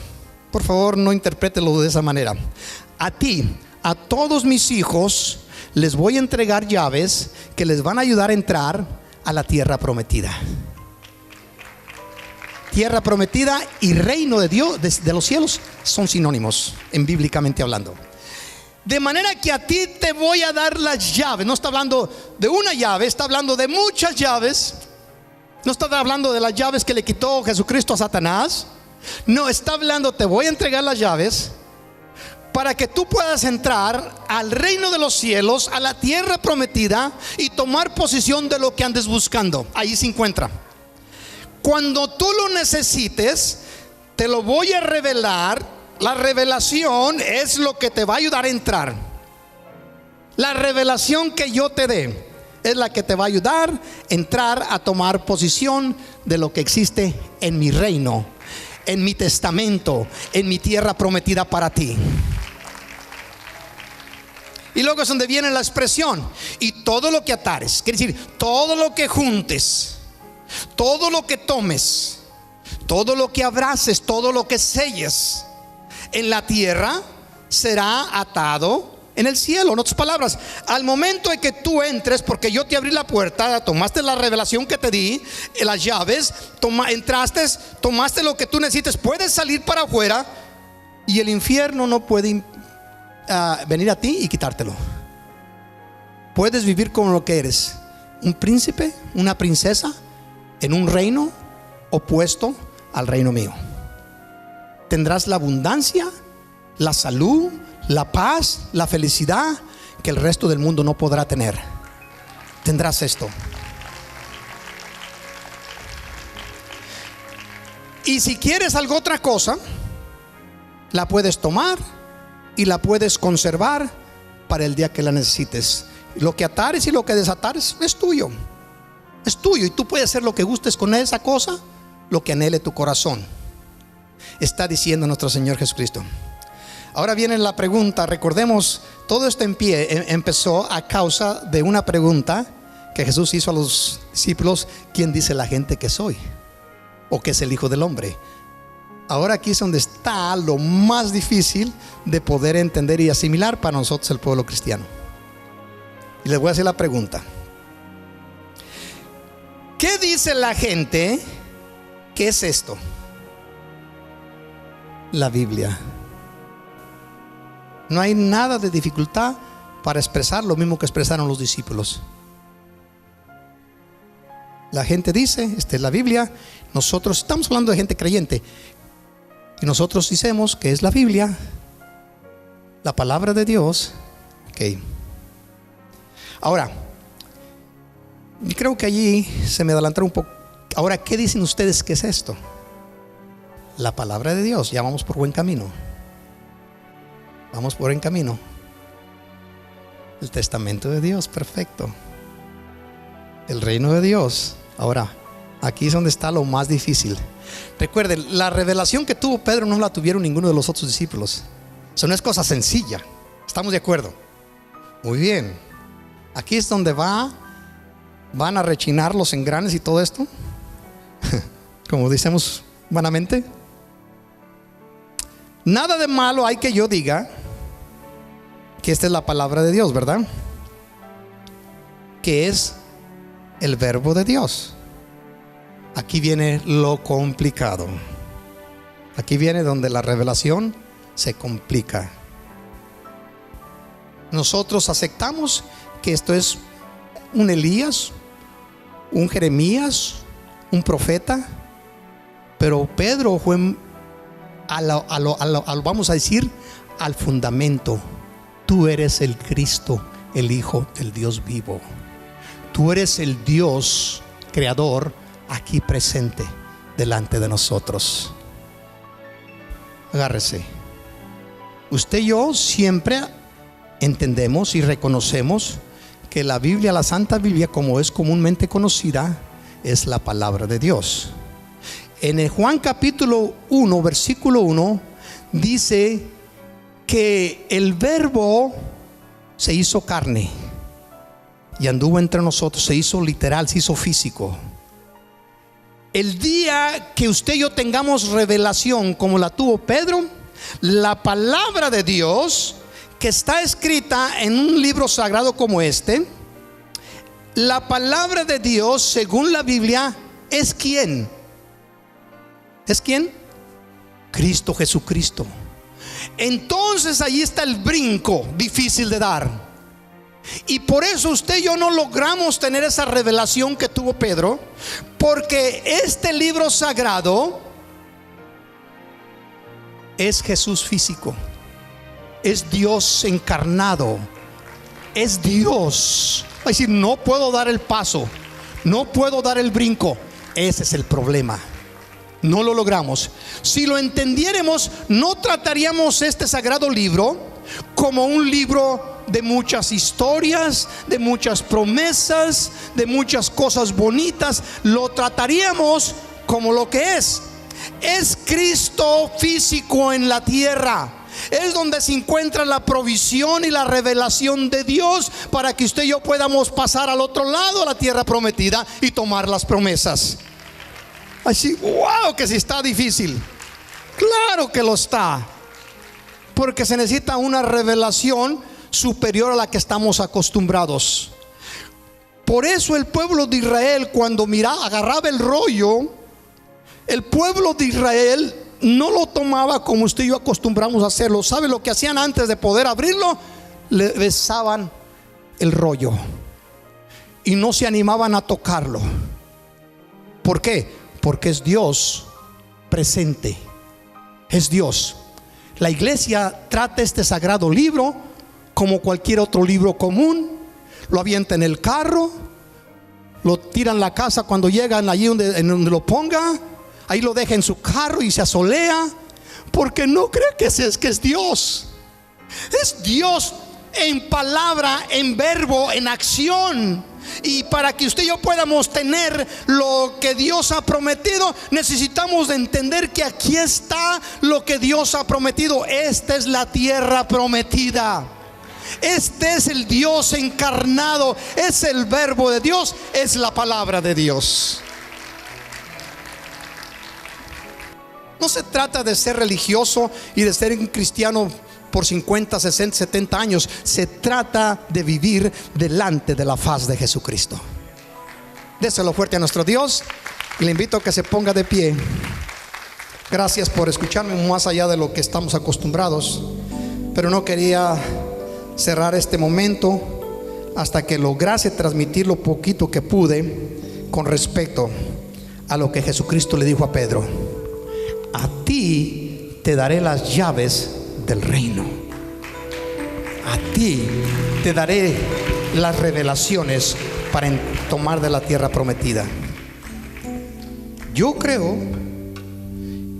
Speaker 4: Por favor, no interprételo de esa manera. A ti, a todos mis hijos, les voy a entregar llaves que les van a ayudar a entrar a la tierra prometida. Tierra prometida y reino de Dios, de los cielos, son sinónimos, bíblicamente hablando. De manera que a ti te voy a dar las llaves. No está hablando de una llave, está hablando de muchas llaves. No está hablando de las llaves que le quitó Jesucristo a Satanás. No, está hablando, te voy a entregar las llaves para que tú puedas entrar al reino de los cielos, a la tierra prometida, y tomar posesión de lo que andes buscando. Ahí se encuentra. Cuando tú lo necesites, te lo voy a revelar. La revelación es lo que te va a ayudar a entrar. La revelación que yo te dé es la que te va a ayudar a entrar, a tomar posición de lo que existe en mi reino, en mi testamento, en mi tierra prometida para ti. Y luego es donde viene la expresión: y todo lo que atares, quiere decir, todo lo que juntes, todo lo que tomes, todo lo que abraces, todo lo que selles en la tierra será atado en el cielo. En otras palabras, al momento de que tú entres, porque yo te abrí la puerta, tomaste la revelación que te di, las llaves, entraste, tomaste lo que tú necesites, puedes salir para afuera y el infierno no puede venir a ti y quitártelo. Puedes vivir como lo que eres, un príncipe, una princesa en un reino opuesto al reino mío. Tendrás la abundancia, la salud, la paz, la felicidad que el resto del mundo no podrá tener. Tendrás esto. Y si quieres algo otra cosa, la puedes tomar y la puedes conservar para el día que la necesites. Lo que atares y lo que desatares es tuyo. Es tuyo y tú puedes hacer lo que gustes con esa cosa, lo que anhele tu corazón. Está diciendo nuestro Señor Jesucristo. Ahora viene la pregunta. Recordemos, todo esto empezó a causa de una pregunta que Jesús hizo a los discípulos: ¿quién dice la gente que soy? ¿O que es el Hijo del Hombre? Ahora aquí es donde está lo más difícil de poder entender y asimilar para nosotros, el pueblo cristiano. Y les voy a hacer la pregunta: ¿qué dice la gente que es esto? La Biblia. No hay nada de dificultad para expresar lo mismo que expresaron los discípulos. La gente dice, esta es la Biblia. Nosotros estamos hablando de gente creyente, y nosotros decimos que es la Biblia, la palabra de Dios. Ok. Ahora, yo creo que allí se me adelantaron un poco. Ahora, ¿qué dicen ustedes que es esto? La palabra de Dios. Ya vamos por buen camino. Vamos por buen camino. El testamento de Dios, perfecto. El reino de Dios. Ahora, aquí es donde está lo más difícil. Recuerden, la revelación que tuvo Pedro no la tuvieron ninguno de los otros discípulos. Eso no es cosa sencilla. ¿Estamos de acuerdo? Muy bien. Aquí es donde van a rechinar los engranes y todo esto. Como decimos vanamente. Nada de malo hay que yo diga que esta es la palabra de Dios, ¿verdad? Que es el verbo de Dios. Aquí viene lo complicado. Aquí viene donde la revelación se complica. Nosotros aceptamos que esto es un Elías, un Jeremías, un profeta, pero Pedro fue vamos a decir, al fundamento. Tú eres el Cristo, el Hijo del Dios vivo. Tú eres el Dios creador aquí presente delante de nosotros. Agárrese. Usted y yo siempre entendemos y reconocemos que la Biblia, la Santa Biblia, como es comúnmente conocida, es la palabra de Dios. En el Juan capítulo 1, versículo 1, dice que el verbo se hizo carne y anduvo entre nosotros. Se hizo literal, se hizo físico. El día que usted y yo tengamos revelación como la tuvo Pedro, la palabra de Dios que está escrita en un libro sagrado como este, la palabra de Dios según la Biblia es ¿quién? ¿Es quién? Cristo Jesucristo. Entonces ahí está el brinco difícil de dar. Y por eso usted y yo no logramos tener esa revelación que tuvo Pedro, porque este libro sagrado es Jesús físico, es Dios encarnado, es Dios. Va a decir, no puedo dar el paso, no puedo dar el brinco. Ese es el problema. No lo logramos. Si lo entendiéramos, no trataríamos este sagrado libro como un libro de muchas historias, de muchas promesas, de muchas cosas bonitas. Lo trataríamos como lo que es Cristo físico en la tierra. Es donde se encuentra la provisión y la revelación de Dios para que usted y yo podamos pasar al otro lado, a la tierra prometida, y tomar las promesas. Así, wow, que si está difícil. Claro que lo está, porque se necesita una revelación superior a la que estamos acostumbrados. Por eso el pueblo de Israel, cuando agarraba el rollo, el pueblo de Israel no lo tomaba como usted y yo acostumbramos a hacerlo. ¿Sabe lo que hacían antes de poder abrirlo? Le besaban el rollo y no se animaban a tocarlo. ¿Por qué? Porque es Dios presente, es Dios. La iglesia trata este sagrado libro como cualquier otro libro común. Lo avienta en el carro, lo tira en la casa cuando llegan allí donde lo ponga. Ahí lo deja en su carro y se asolea, porque no cree que es Dios. Es Dios en palabra, en verbo, en acción. Y para que usted y yo podamos tener lo que Dios ha prometido, necesitamos de entender que aquí está lo que Dios ha prometido. Esta es la tierra prometida. Este es el Dios encarnado. Es el verbo de Dios. Es la palabra de Dios. No se trata de ser religioso y de ser un cristiano por 50, 60, 70 años. Se trata de vivir delante de la faz de Jesucristo. Déselo fuerte a nuestro Dios y le invito a que se ponga de pie. Gracias por escucharme más allá de lo que estamos acostumbrados, pero no quería cerrar este momento hasta que lograse transmitir lo poquito que pude con respecto a lo que Jesucristo le dijo a Pedro: a ti te daré las llaves del reino. A ti te daré las revelaciones para tomar de la tierra prometida. Yo creo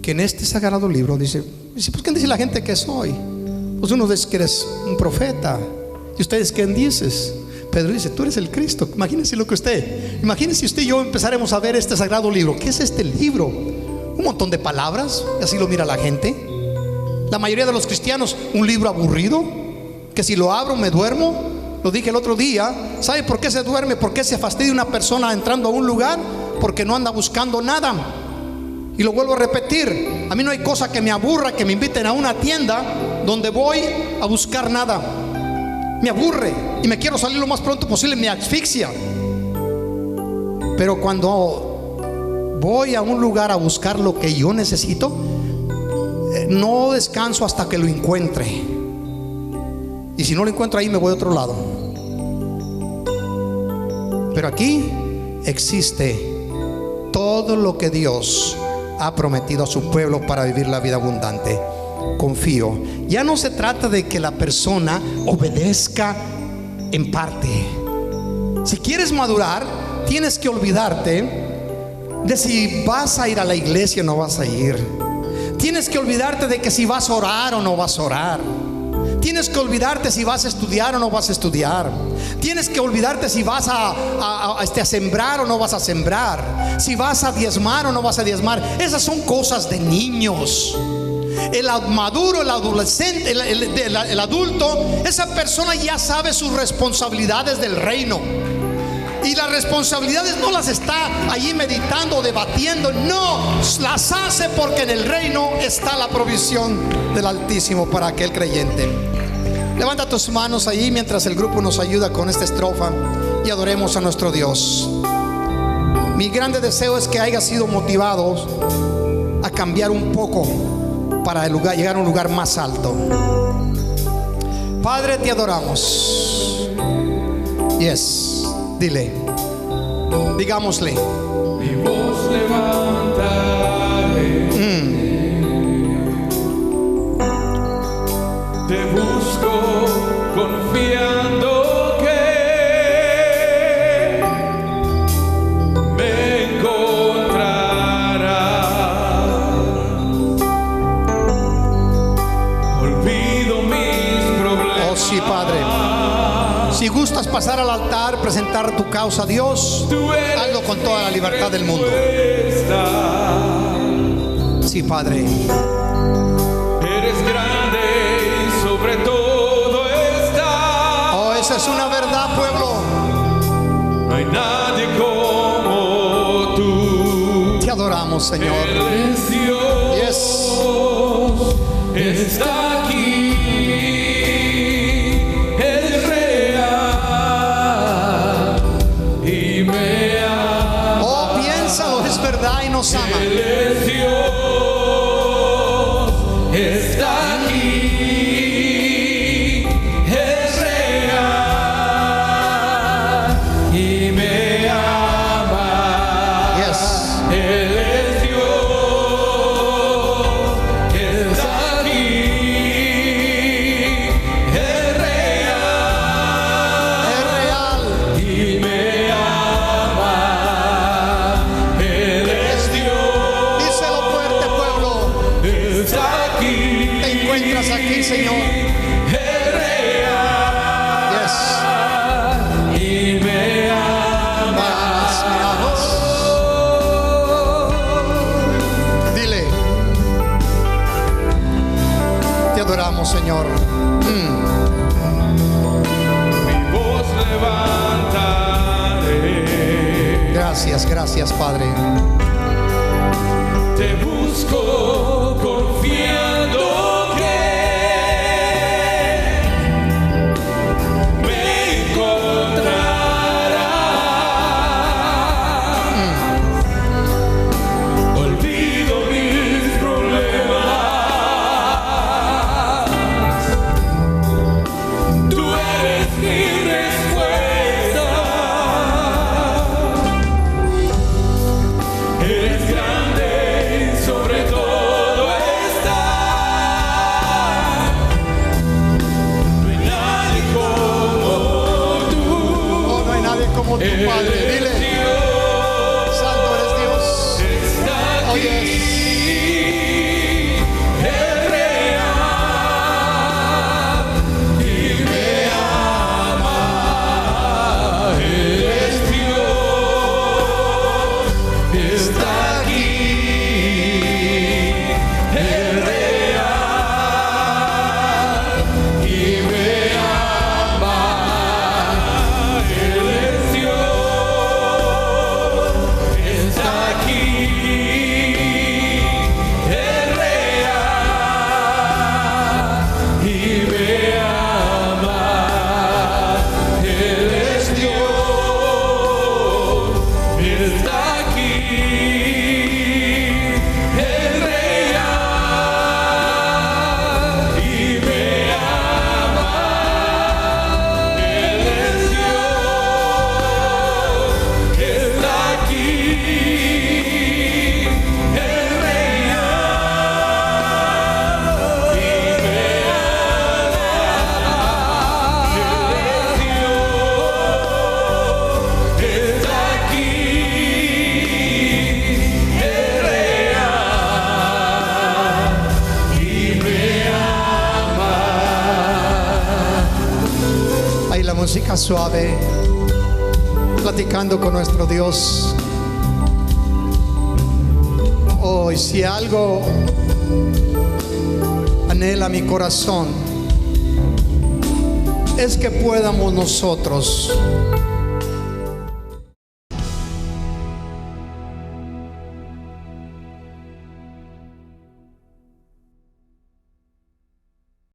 Speaker 4: que en este sagrado libro dice, pues ¿quién dice la gente que soy? Pues uno dice que eres un profeta. ¿Y ustedes quién dices? Pedro dice, tú eres el Cristo. Imagínense imagínense usted y yo empezaremos a ver este sagrado libro. ¿Qué es este libro? Un montón de palabras, así lo mira la gente. La mayoría de los cristianos, un libro aburrido, que si lo abro me duermo. Lo dije el otro día. ¿Sabe por qué se duerme? ¿Por qué se fastidia una persona entrando a un lugar? Porque no anda buscando nada. Y lo vuelvo a repetir, a mí no hay cosa que me aburra que me inviten a una tienda donde voy a buscar nada. Me aburre y me quiero salir lo más pronto posible, me asfixia. Pero cuando voy a un lugar a buscar lo que yo necesito, no descanso hasta que lo encuentre. Y si no lo encuentro ahí, me voy a otro lado. Pero aquí existe todo lo que Dios ha prometido a su pueblo para vivir la vida abundante. Confío. Ya no se trata de que la persona obedezca en parte. Si quieres madurar, tienes que olvidarte de si vas a ir a la iglesia o no vas a ir. Tienes que olvidarte de que si vas a orar o no vas a orar. Tienes que olvidarte si vas a estudiar o no vas a estudiar. Tienes que olvidarte si vas a sembrar o no vas a sembrar. Si vas a diezmar o no vas a diezmar. Esas son cosas de niños. El maduro, el adolescente, el adulto, esa persona ya sabe sus responsabilidades del reino. Y las responsabilidades no las está allí meditando o debatiendo. No, las hace porque en el reino está la provisión del Altísimo para aquel creyente. Levanta tus manos allí mientras el grupo nos ayuda con esta estrofa y adoremos a nuestro Dios. Mi grande deseo es que hayas sido motivados a cambiar un poco para llegar a un lugar más alto. Padre, te adoramos. Yes, dile, digámosle.
Speaker 1: Mi voz levantaré. Te busco confiando que me encontrarás. Olvido mis problemas.
Speaker 4: Oh sí, Padre. Si gustas pasar al altar, presentar tu causa a Dios, hazlo con toda la libertad del mundo. Sí, Padre.
Speaker 1: Eres grande y sobre todo está.
Speaker 4: Oh, esa es una verdad, pueblo.
Speaker 1: No hay nadie como tú.
Speaker 4: Te adoramos, Señor.
Speaker 1: Él es Dios.
Speaker 4: Yes.
Speaker 1: Está aquí. Es real y me ama.
Speaker 4: Oh, piénsalo, es verdad y nos ama.
Speaker 1: Él es Dios. Está aquí. Es real y me ama.
Speaker 4: Yes.
Speaker 1: Él es Dios, está aquí, es real y me ama. Él es Dios,
Speaker 4: Díselo fuerte, pueblo.
Speaker 1: está aquí,
Speaker 4: Te encuentras aquí, Señor.
Speaker 1: es real
Speaker 4: Yes.
Speaker 1: y me ama.
Speaker 4: Me amas. Dile. Te adoramos, Señor.
Speaker 1: Mi voz levantaré.
Speaker 4: Gracias, gracias, Padre.
Speaker 1: Te busco confiando que me encontrarás. Olvido mis problemas. Tú eres mi respuesta. Eres grande y sobre todo está. No hay nadie como tú.
Speaker 4: Oh, no hay nadie como tu Padre. Dile.
Speaker 1: Eres Dios,
Speaker 4: Santo eres Dios.
Speaker 1: está
Speaker 4: Oh,
Speaker 1: aquí.
Speaker 4: yes.
Speaker 1: Es real y me ama. Eres Dios, está aquí. Es real y me ama. Eres Dios, está aquí. Es real y me ama. Él es Dios, está aquí. Es real y me ama. Él es Dios, está aquí. Es real y me ama. Él es Dios, está aquí. Es real y me ama.
Speaker 4: Ahí la música suave, platicando con nuestro Dios. Oh, y si algo anhela mi corazón, es que podamos nosotros